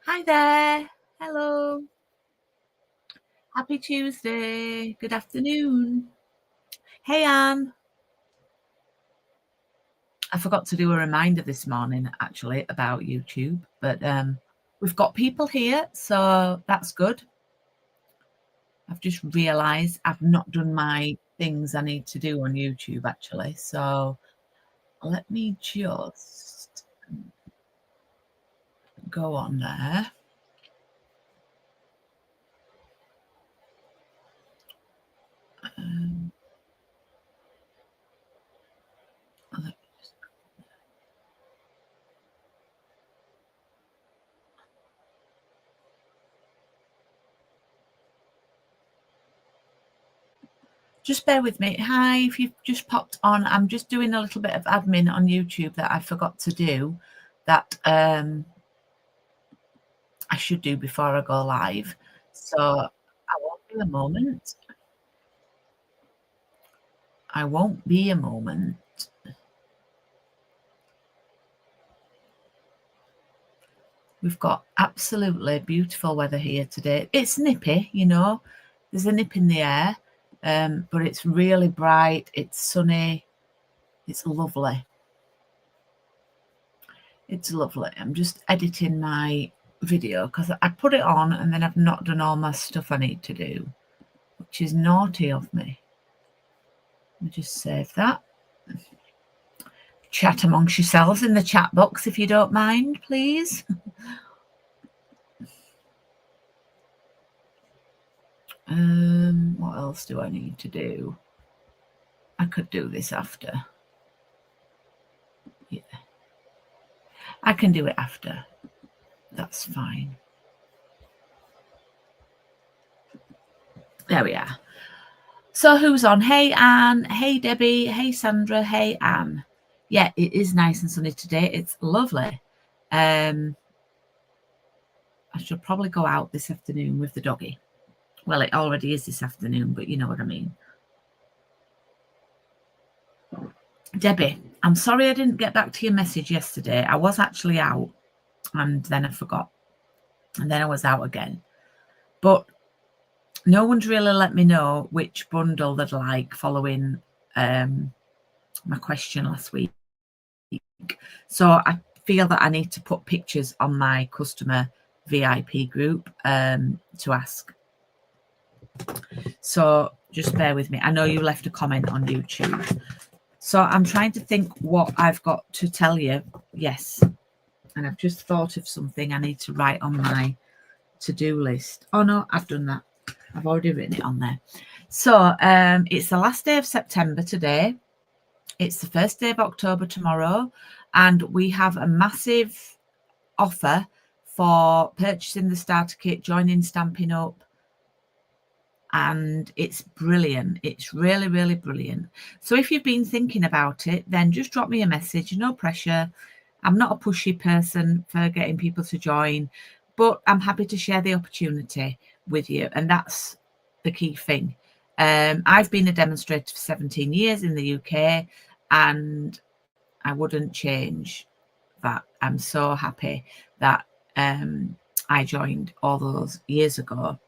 Hi there. Hello. Happy Tuesday. Good afternoon. Hey, Anne. I forgot to do a reminder this morning, actually, about YouTube, but we've got people here, so that's good. I've just realised I've not done my things I need to do on YouTube, actually. So let me just go on there. Just bear with me. Hi, if you've just popped on, I'm just doing a little bit of admin on YouTube that I forgot to do that I should do before I go live. So I won't be a moment. I won't be a moment. We've got absolutely beautiful weather here today. It's nippy, you know, there's a nip in the air, but it's really bright. It's sunny. It's lovely. It's lovely. I'm just editing my video because I put it on and then I've not done all my stuff I need to do, which is naughty of me. Let me just save that. Chat amongst yourselves in the chat box if you don't mind, please. What else do I need to do? I could do this after. Yeah, I can do it after. That's fine. There we are. So who's on? Hey, Anne. Hey, Debbie. Hey, Sandra. Hey, Anne. Yeah, it is nice and sunny today. It's lovely. I should probably go out this afternoon with the doggy. Well, it already is this afternoon, but you know what I mean. Debbie, I'm sorry I didn't get back to your message yesterday. I was actually out and then I forgot. And then I was out again. But no one's really let me know which bundle they'd like following my question last week. So I feel that I need to put pictures on my customer VIP group to ask. So just bear with me. I know you left a comment on YouTube. So I'm trying to think what I've got to tell you. Yes. And I've just thought of something I need to write on my to-do list. Oh, no, I've done that. I've already written it on there. So it's the last day of September today. It's the first day of October tomorrow. And we have a massive offer for purchasing the starter kit, joining Stampin' Up. And it's brilliant. It's really, really brilliant. So if you've been thinking about it, then just drop me a message. No pressure. I'm not a pushy person for getting people to join, but I'm happy to share the opportunity with you. And that's the key thing. I've been a demonstrator for 17 years in the UK, and I wouldn't change that. I'm so happy that I joined all those years ago.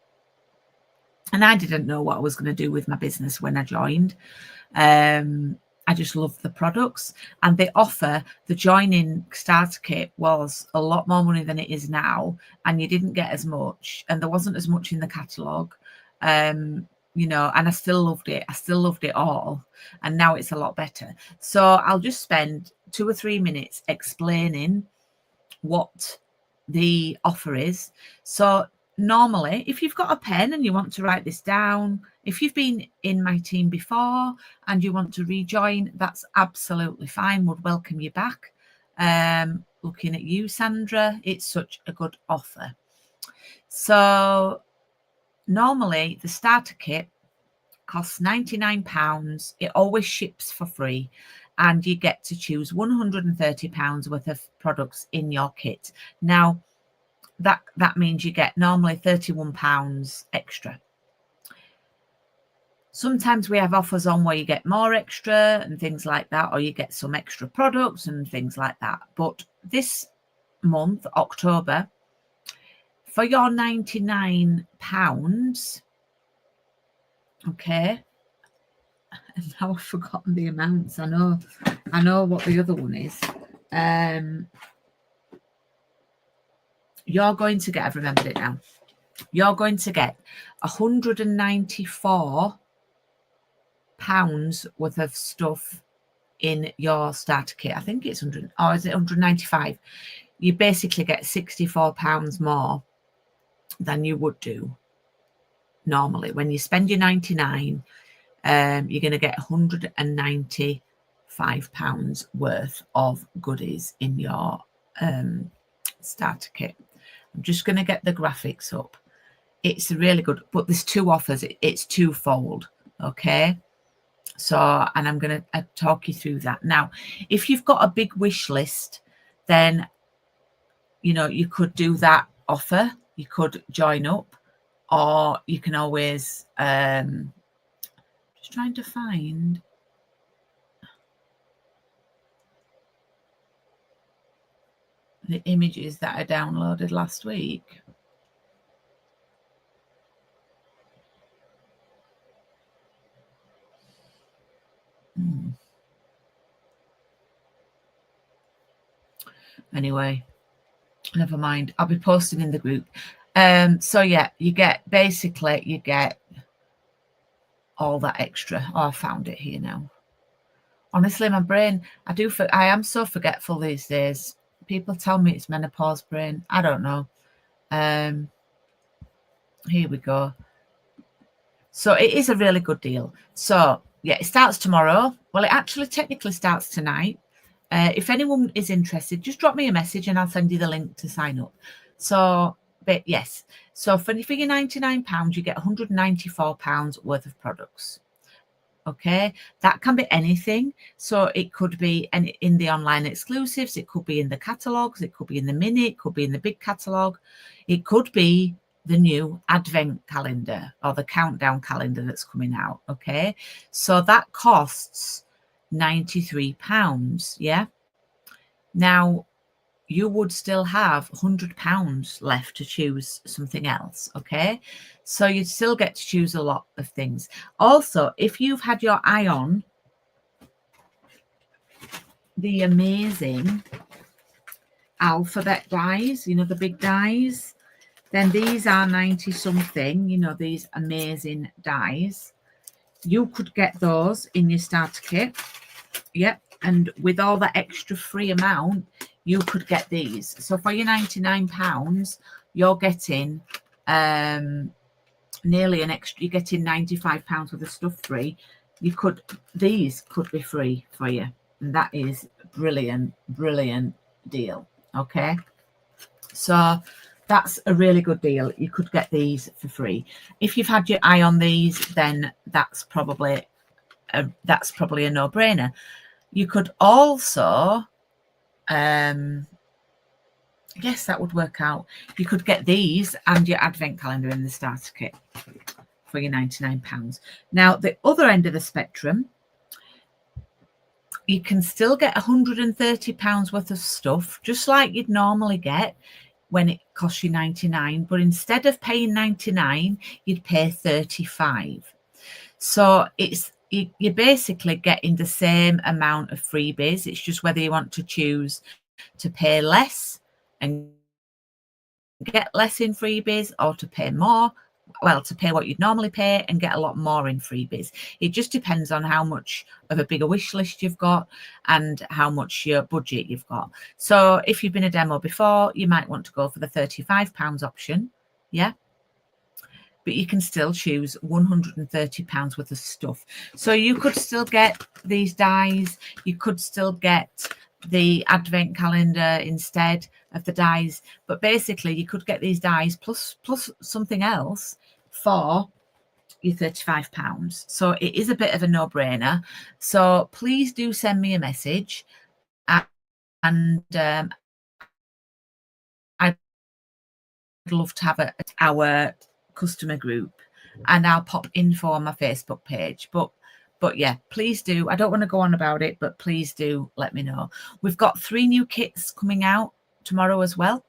And I didn't know what I was going to do with my business when I joined. I just loved the products, and the offer, the joining starter kit, was a lot more money than it is now, and you didn't get as much, and there wasn't as much in the catalogue, you know, and I still loved it. I still loved it all, and now it's a lot better. So I'll just spend 2 or 3 minutes explaining what the offer is. So normally, if you've got a pen and you want to write this down, if you've been in my team before and you want to rejoin, that's absolutely fine. Would welcome you back. Looking at you, Sandra, it's such a good offer. So normally the starter kit costs £99. It always ships for free, and you get to choose £130 worth of products in your kit. Now, that means you get normally £31 extra. Sometimes we have offers on where you get more extra and things like that, or you get some extra products and things like that. But this month, October, for your £99, okay, and now I've forgotten the amounts. I know what the other one is. You're going to get, I've remembered it now, you're going to get £194 worth of stuff in your starter kit. I think it's 100, or is it 195? You basically get £64 more than you would do normally. When you spend your 99, you're going to get £195 worth of goodies in your starter kit. I'm just going to get the graphics up. It's really good, but there's two offers. It's twofold, okay? So, and I'm going to talk you through that. Now, if you've got a big wish list, then, you know, you could do that offer. You could join up, or you can always, just trying to find the images that I downloaded last week. Anyway, never mind. I'll be posting in the group. So yeah, you get all that extra. Oh, I found it here now. Honestly, my brain, I am so forgetful these days. People tell me it's menopause brain. I don't know. Here we go. So it is a really good deal. So yeah, it starts tomorrow. Well, it actually technically starts tonight. If anyone is interested, just drop me a message and I'll send you the link to sign up. So, but yes, so for your £99, you get £194 worth of products. Okay, that can be anything. So it could be in the online exclusives, it could be in the catalogues, it could be in the mini, it could be in the big catalogue, it could be the new advent calendar or the countdown calendar that's coming out. Okay, so that costs £93. Yeah, now you would still have £100 left to choose something else. Okay, so you'd still get to choose a lot of things. Also, if you've had your eye on the amazing alphabet dies, you know, the big dies, then these are 90 something, you know, these amazing dies. You could get those in your starter kit. Yep, and with all the extra free amount, you could get these. So for your £99, you're getting nearly an extra, you're getting £95 worth of stuff free. These could be free for you. And that is brilliant deal. Okay. So that's a really good deal. You could get these for free. If you've had your eye on these, then that's probably a no-brainer. You could also, yes, that would work out. You could get these and your advent calendar in the starter kit for your £99. Now, the other end of the spectrum, you can still get £130 worth of stuff, just like you'd normally get when it costs you £99. But instead of paying £99, you'd pay £35. So you're basically getting the same amount of freebies. It's just whether you want to choose to pay less and get less in freebies, or to pay more, well, to pay what you'd normally pay and get a lot more in freebies. It just depends on how much of a bigger wish list you've got and how much your budget you've got. So if you've been a demo before, you might want to go for the £35 option. Yeah. But you can still choose £130 worth of stuff. So you could still get these dies. You could still get the advent calendar instead of the dies. But basically, you could get these dies plus something else for your £35. So it is a bit of a no-brainer. So please do send me a message. And I'd love to have our customer group, and I'll pop info on my Facebook page. But yeah, please do. I don't want to go on about it, but please do let me know. We've got 3 new kits coming out tomorrow as well.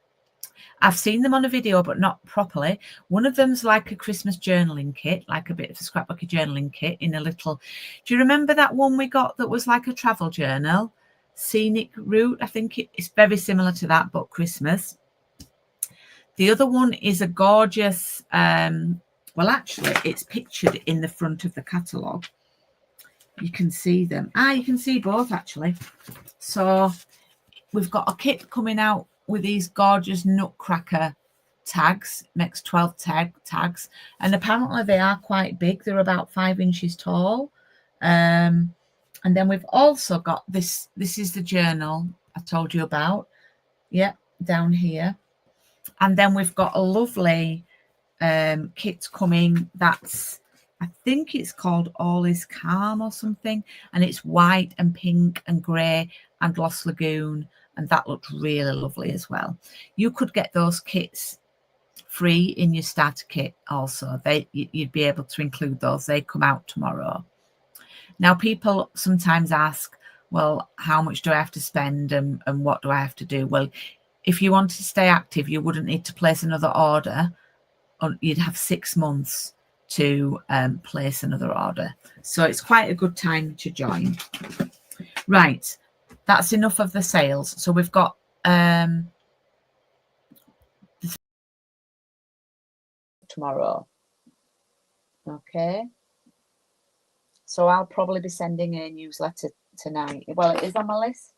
I've seen them on a video, but not properly. One of them's like a Christmas journaling kit, like a bit of a scrapbooky journaling kit in a little... Do you remember that one we got that was like a travel journal? Scenic Route, I think it's very similar to that, but Christmas. The other one is a gorgeous... well, actually, it's pictured in the front of the catalogue. You can see them. You can see both, actually. So we've got a kit coming out with these gorgeous nutcracker tags, makes 12 tags, and apparently they are quite big. They're about 5 inches tall. And then we've also got this. This is the journal I told you about. Yep, down here. And then we've got a lovely kit coming that's, I think it's called All Is Calm or something, and it's white and pink and grey and Lost Lagoon, and that looked really lovely as well. You could get those kits free in your starter kit also. You'd be able to include those. They come out tomorrow. Now, people sometimes ask, well, how much do I have to spend and what do I have to do? Well, if you want to stay active, you wouldn't need to place another order. You'd have 6 months to place another order. So it's quite a good time to join. Right, that's enough of the sales. So we've got tomorrow. Okay. So I'll probably be sending a newsletter tonight. Well, it is on my list.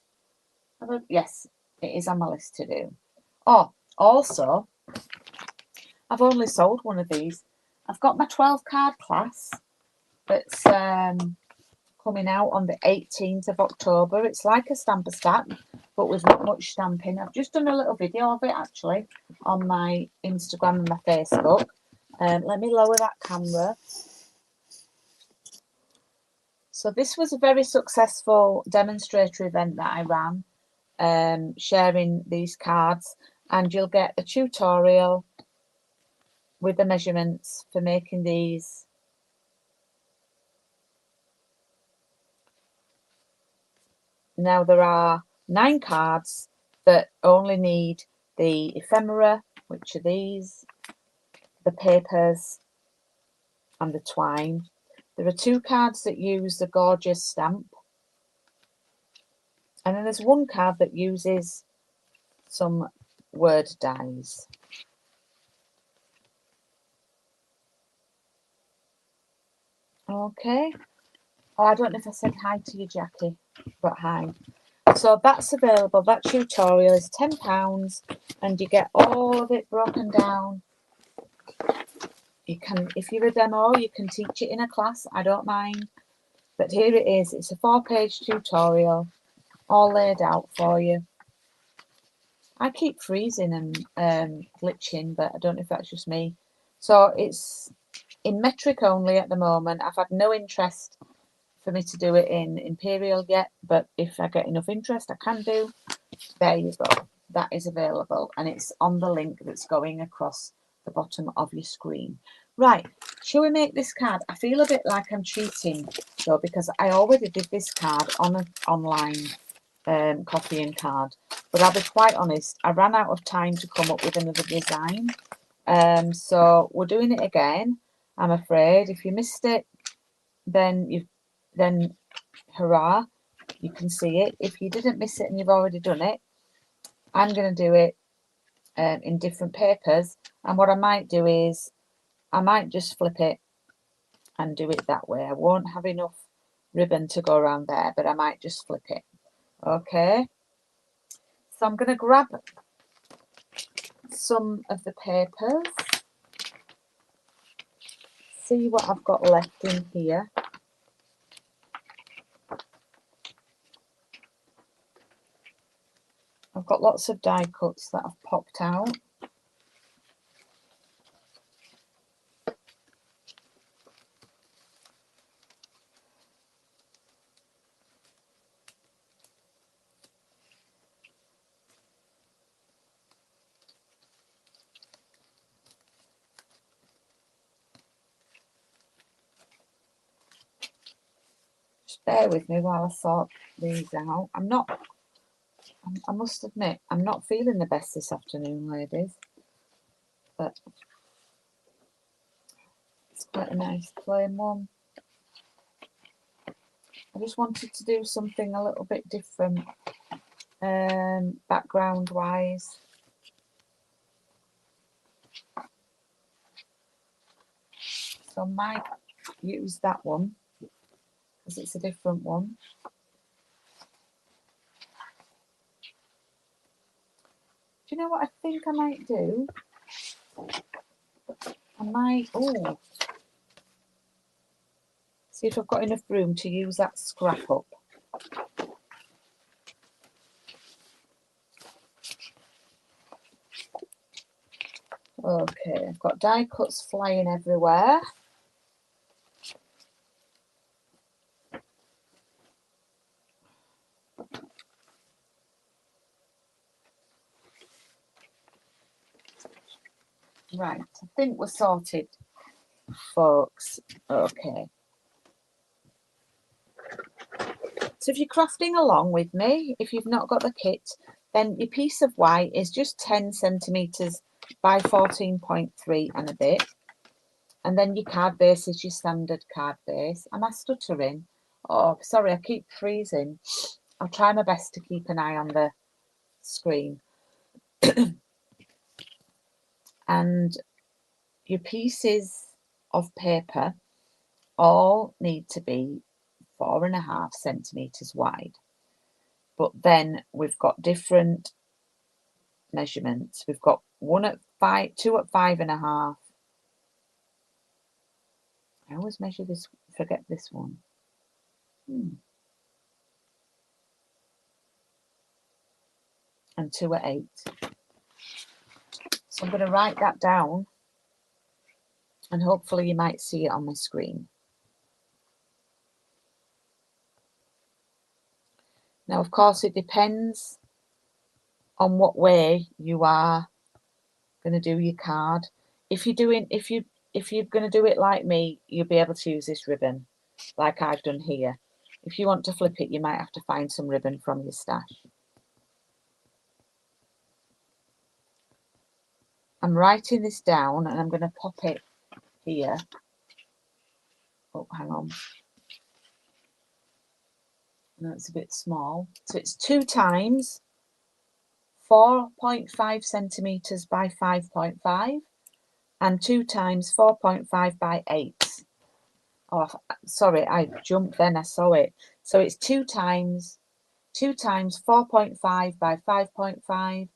Yes, it is on my list to do. Oh, also, I've only sold one of these. I've got my 12 card class that's coming out on the 18th of October. It's like a stamper stack, but with not much stamping. I've just done a little video of it actually on my Instagram and my Facebook. Let me lower that camera. So this was a very successful demonstrator event that I ran, sharing these cards, and you'll get a tutorial with the measurements for making these. Now there are 9 cards that only need the ephemera, which are these, the papers and the twine. There are 2 cards that use the gorgeous stamp, and then there's 1 card that uses some word dies. Okay. Oh, I don't know if I said hi to you, Jackie, but hi. So that's available. That tutorial is £10, and you get all of it broken down. You can, if you're a demo, you can teach it in a class. I don't mind. But here it is. It's a 4-page tutorial, all laid out for you. I keep freezing and glitching, but I don't know if that's just me. So it's in metric only at the moment. I've had no interest for me to do it in imperial yet, but if I get enough interest, I can do. There you go. That is available, and it's on the link that's going across the bottom of your screen. Right, shall we make this card? I feel a bit like I'm cheating though, because I already did this card on an online copying card, but I'll be quite honest, I ran out of time to come up with another design, so we're doing it again. I'm afraid if you missed it, then hurrah, you can see it. If you didn't miss it and you've already done it, I'm going to do it in different papers, and what I might do is I might just flip it and do it that way. I won't have enough ribbon to go around there, but I might just flip it. Okay, so I'm going to grab some of the papers, see what I've got left in here. I've got lots of die cuts that I've popped out. Just bear with me while I sort these out. I'm not I must admit, I'm not feeling the best this afternoon, ladies. But it's quite a nice plain one. I just wanted to do something a little bit different, background wise. So I might use that one because it's a different one. Do you know what I think I might do? I might, see if I've got enough room to use that scrap up. Okay, I've got die cuts flying everywhere. Right, I think we're sorted, folks. Okay. So if you're crafting along with me, if you've not got the kit, then your piece of white is just 10 centimetres by 14.3 and a bit. And then your card base is your standard card base. Am I stuttering? Oh, sorry, I keep freezing. I'll try my best to keep an eye on the screen. And your pieces of paper all need to be 4.5 centimetres wide. But then we've got different measurements. We've got 1 at 5, 2 at 5.5. I always measure this, forget this one. And 2 at 8. So I'm going to write that down and hopefully you might see it on my screen. Now, of course, it depends on what way you are going to do your card. If you're going to do it like me, you'll be able to use this ribbon like I've done here. If you want to flip it, you might have to find some ribbon from your stash. I'm writing this down and I'm going to pop it here. Oh, hang on. No, it's a bit small. So it's 2 times 4.5 centimetres by 5.5 and 2 times 4.5 by 8. Oh, sorry, I jumped then, I saw it. So it's 2 times 4.5 by 5.5,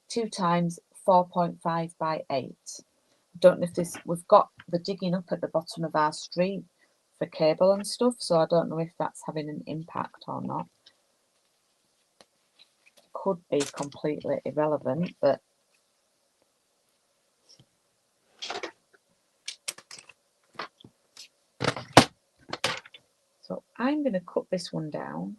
2 times 4.5 by 8. Don't know if this, we've got the digging up at the bottom of our street for cable and stuff, so I don't know if that's having an impact or not. Could be completely irrelevant, but so I'm going to cut this one down.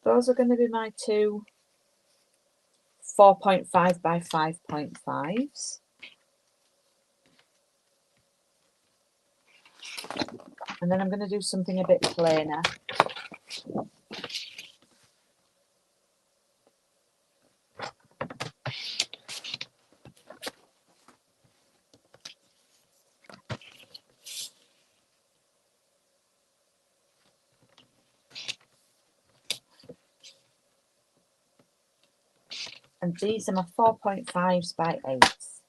Those are going to be my 2 4.5 by 5.5s. And then I'm going to do something a bit plainer. And these are my 4.5s by 8s.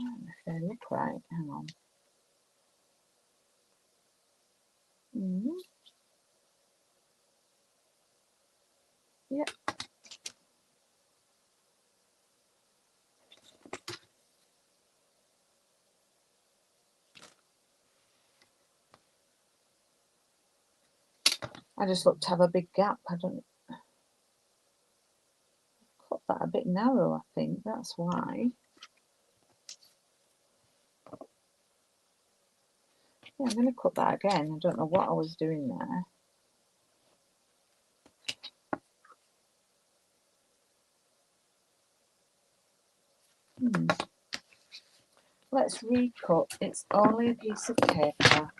If they look right, hang on. Yep. I just look to have a big gap. I don't cut that a bit narrow, I think. That's why. Yeah, I'm going to cut that again. I don't know what I was doing there. Let's recut. It's only a piece of paper.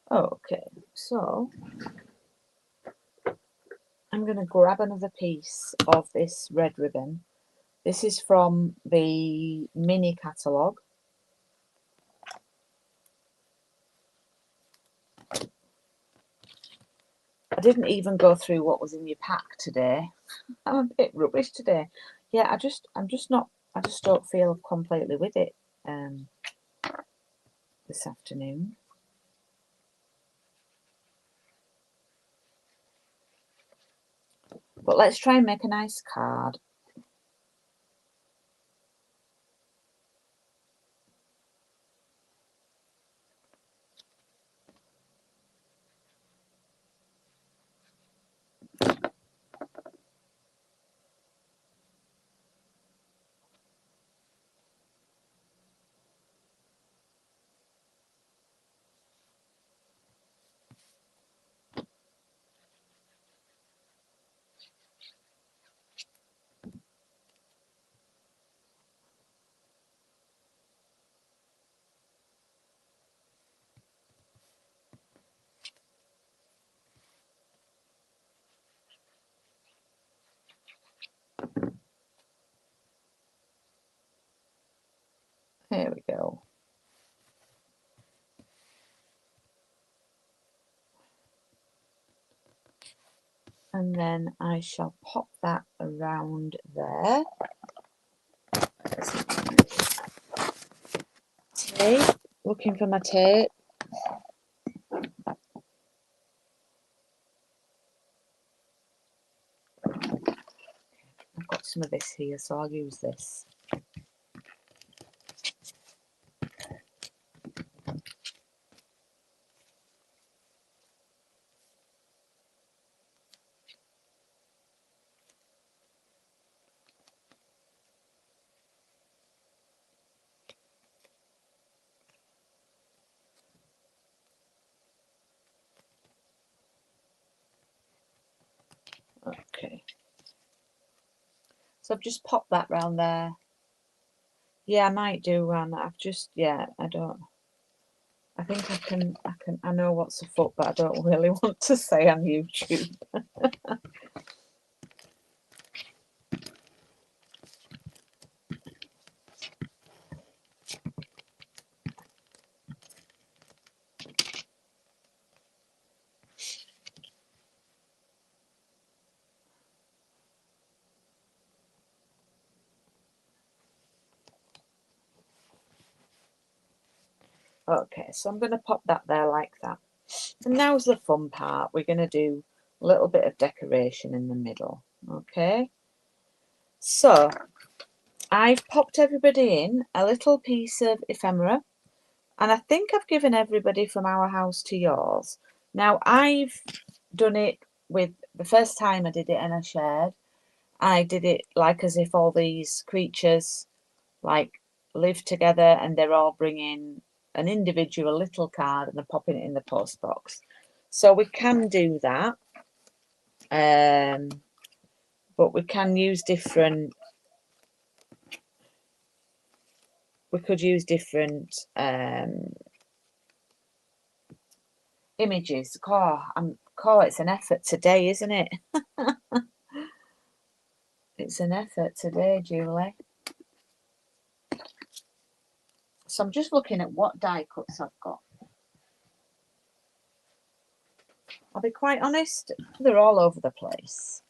Okay, so I'm going to grab another piece of this red ribbon. This is from the mini catalogue. I didn't even go through what was in your pack today. I'm a bit rubbish today. Yeah, I just don't feel completely with it this afternoon. But let's try and make a nice card. Here we go. And then I shall pop that around there. Tape, looking for my tape. I've got some of this here, so I'll use this. Okay. So I've just popped that round there. Yeah, I might do one. I've just, yeah, I think I know what's a foot, but I don't really want to say on YouTube. Okay, so I'm going to pop that there like that. And now's the fun part. We're going to do a little bit of decoration in the middle. Okay, so I've popped everybody in a little piece of ephemera, and I think I've given everybody from our house to yours. Now I've done it with the first time I did it and I shared, I did it like as if all these creatures like live together and they're all bringing an individual little card and they're popping it in the post box. So we can do that, but we can use different. We could use different images. It's an effort today, isn't it? It's an effort today, Julie. So I'm just looking at what die cuts I've got. I'll be quite honest, they're all over the place.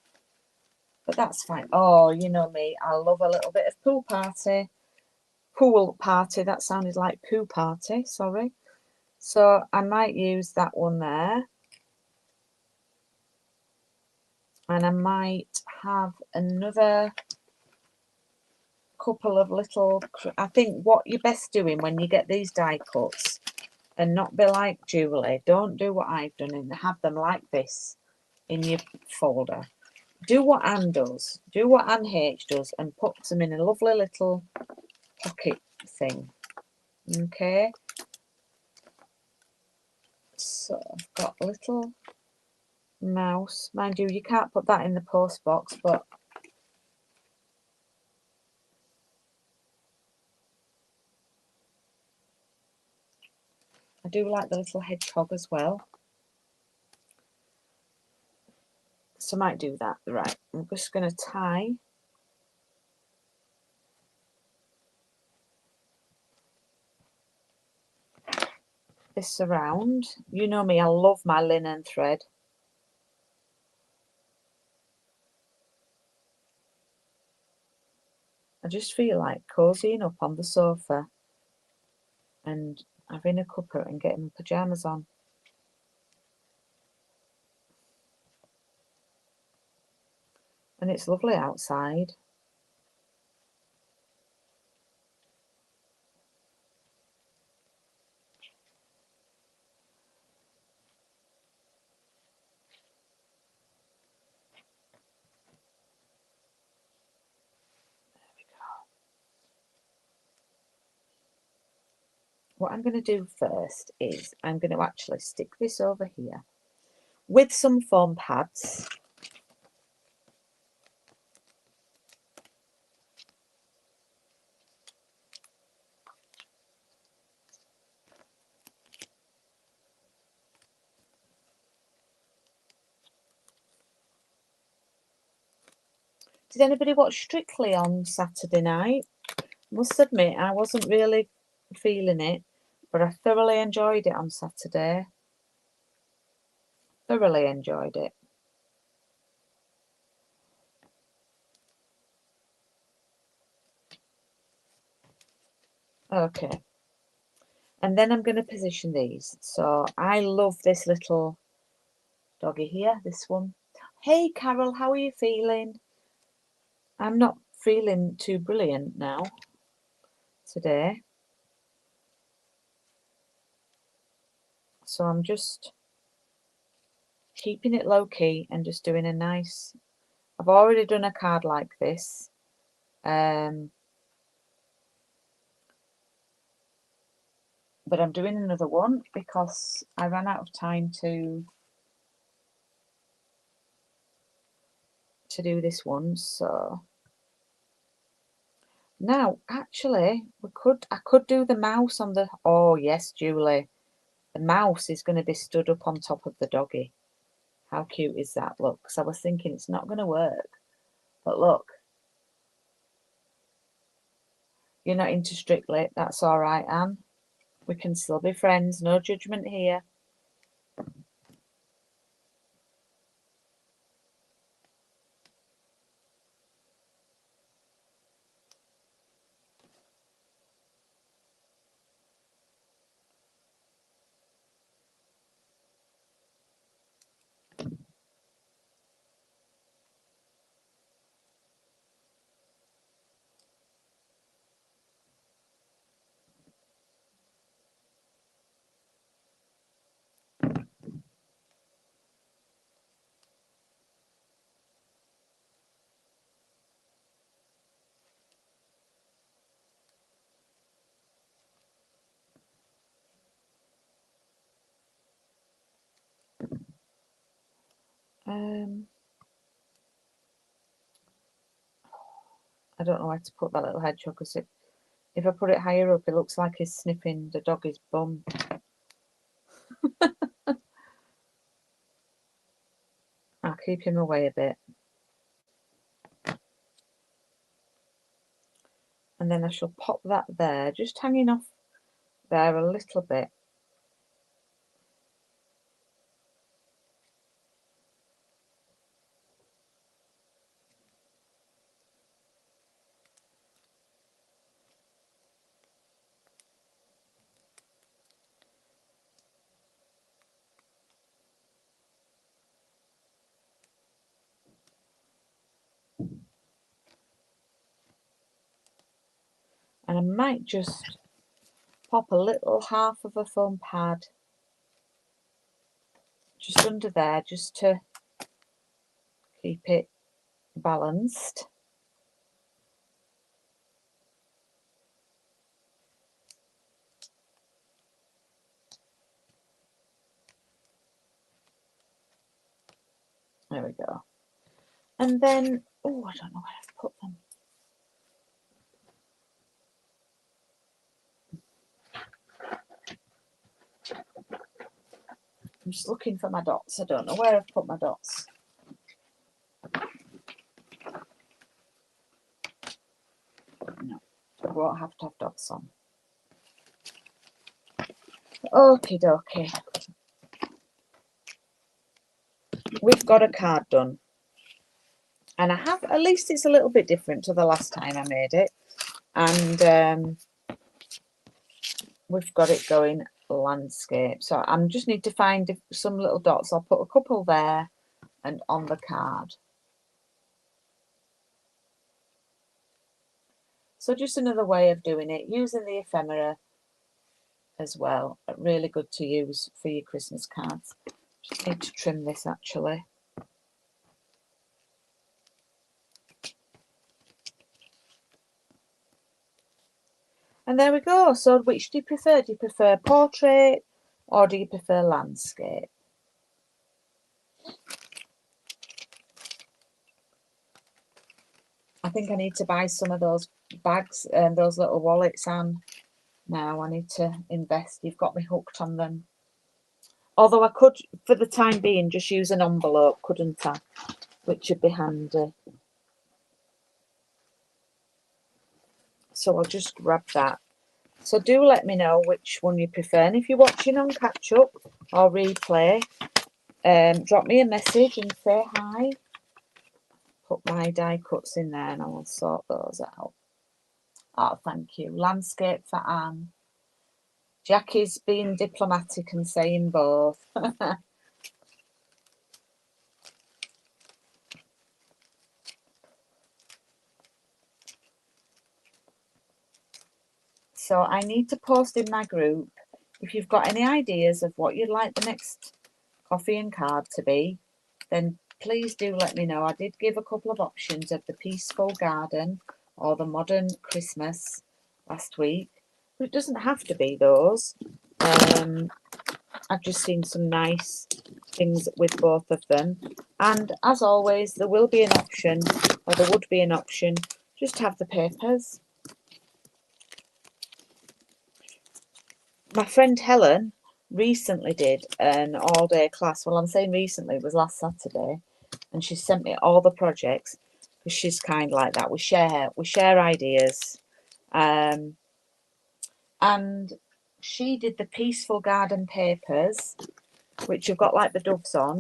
But that's fine. Oh, you know me, I love a little bit of pool party. Pool party, that sounded like poo party, sorry. So I might use that one there. And I might have another couple of little, I think what you're best doing when you get these die cuts, and not be like Julie, don't do what I've done and have them like this in your folder. Do what Anne does, do what Anne H does, and put them in a lovely little pocket thing. Okay, so I've got a little mouse. Mind you, you can't put that in the post box, but I do like the little hedgehog as well. So I might do that. Right, I'm just going to tie this around. You know me, I love my linen thread. I just feel like cozying up on the sofa and having a cuppa and getting my pyjamas on. And it's lovely outside. What I'm going to do first is I'm going to actually stick this over here with some foam pads. Did anybody watch Strictly on Saturday night? Must admit, I wasn't really feeling it, but I thoroughly enjoyed it on Saturday. Thoroughly enjoyed it. Okay. And then I'm going to position these. So I love this little doggy here, this one. Hey, Carol, how are you feeling? I'm not feeling too brilliant now today. So I'm just keeping it low key and just doing a nice, I've already done a card like this. But I'm doing another one because I ran out of time to do this one. So now actually I could do the mouse on the, oh yes, Julie, the mouse is going to be stood up on top of the doggy. How cute is that? Look, because I was thinking it's not going to work, but look, you're not into Strictly, that's all right, Anne. We can still be friends, no judgment here. I don't know where to put that little hedgehog, because if I put it higher up, it looks like he's sniffing the doggy's bum. I'll keep him away a bit. And then I shall pop that there, just hanging off there a little bit. And I might just pop a little half of a foam pad just under there, just to keep it balanced. There we go. And then, oh, I don't know where I've put them. I'm just looking for my dots. I don't know where I've put my dots. No, I won't have to have dots on. Okie dokie. We've got a card done. And I have, at least it's a little bit different to the last time I made it. And we've got it going landscape. So I just need to find some little dots. I'll put a couple there and on the card. So just another way of doing it, using the ephemera as well. Really good to use for your Christmas cards. Just need to trim this actually. And there we go. So which do you prefer? Do you prefer portrait or do you prefer landscape? I think I need to buy some of those bags and those little wallets, Anne. Now I need to invest. You've got me hooked on them. Although I could, for the time being, just use an envelope, couldn't I? Which would be handy. So I'll just grab that. So do let me know which one you prefer. And if you're watching on catch up or replay, drop me a message and say hi. Put my die cuts in there and I will sort those out. Oh, thank you. Landscape for Anne. Jackie's being diplomatic and saying both. So I need to post in my group. If you've got any ideas of what you'd like the next coffee and card to be, then please do let me know. I did give a couple of options of the peaceful garden or the modern Christmas last week, but it doesn't have to be those. I've just seen some nice things with both of them. And as always, there will be an option, or there would be an option, just to have the papers. My friend Helen recently did an all-day class. Well, I'm saying recently, it was last Saturday, and she sent me all the projects because she's kind of like that. We share ideas, and she did the peaceful garden papers, which have got like the doves on,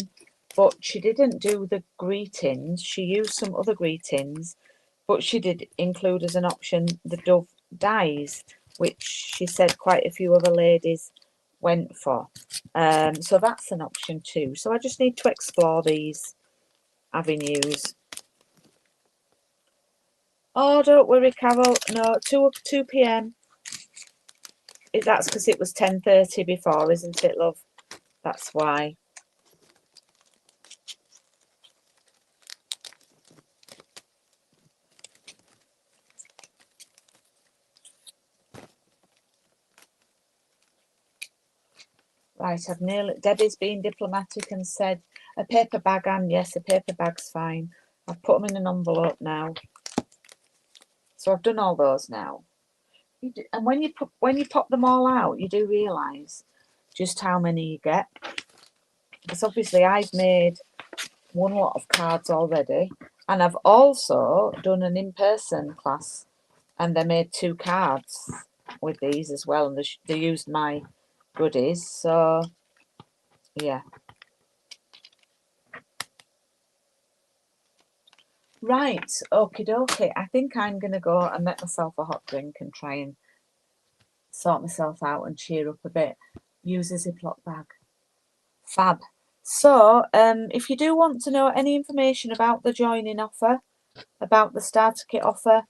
but she didn't do the greetings. She used some other greetings, but she did include as an option the dove dies, which she said quite a few other ladies went for. So that's an option too. So I just need to explore these avenues. Oh, don't worry, Carol. No, 2 p.m. That's because it was 10:30 before, isn't it, love? That's why. Right, I've nearly. Debbie's been diplomatic and said, A paper bag, and yes, a paper bag's fine. I've put them in an envelope now. So I've done all those now. And when you pop them all out, you do realise just how many you get. Because obviously I've made one lot of cards already, and I've also done an in-person class, and they made 2 cards with these as well, and they used my goodies. So yeah. Right, okie dokie. I think I'm going to go and make myself a hot drink and try and sort myself out and cheer up a bit. Use a Ziploc bag. Fab. So, if you do want to know any information about the joining offer, about the starter kit offer,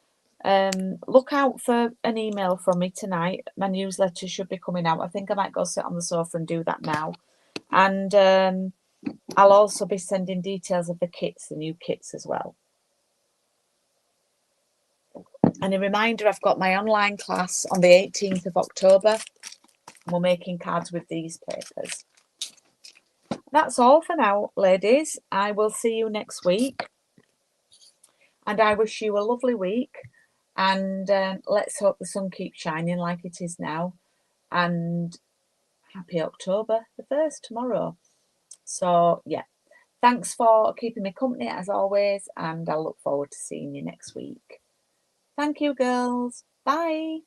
look out for an email from me tonight. My newsletter should be coming out. I think I might go sit on the sofa and do that now. And I'll also be sending details of the kits, the new kits as well. And a reminder, I've got my online class on the 18th of October. We're making cards with these papers. That's all for now, ladies. I will see you next week. And I wish you a lovely week. And let's hope the sun keeps shining like it is now. And happy October the 1st tomorrow. So, yeah. Thanks for keeping me company as always. And I look forward to seeing you next week. Thank you, girls. Bye.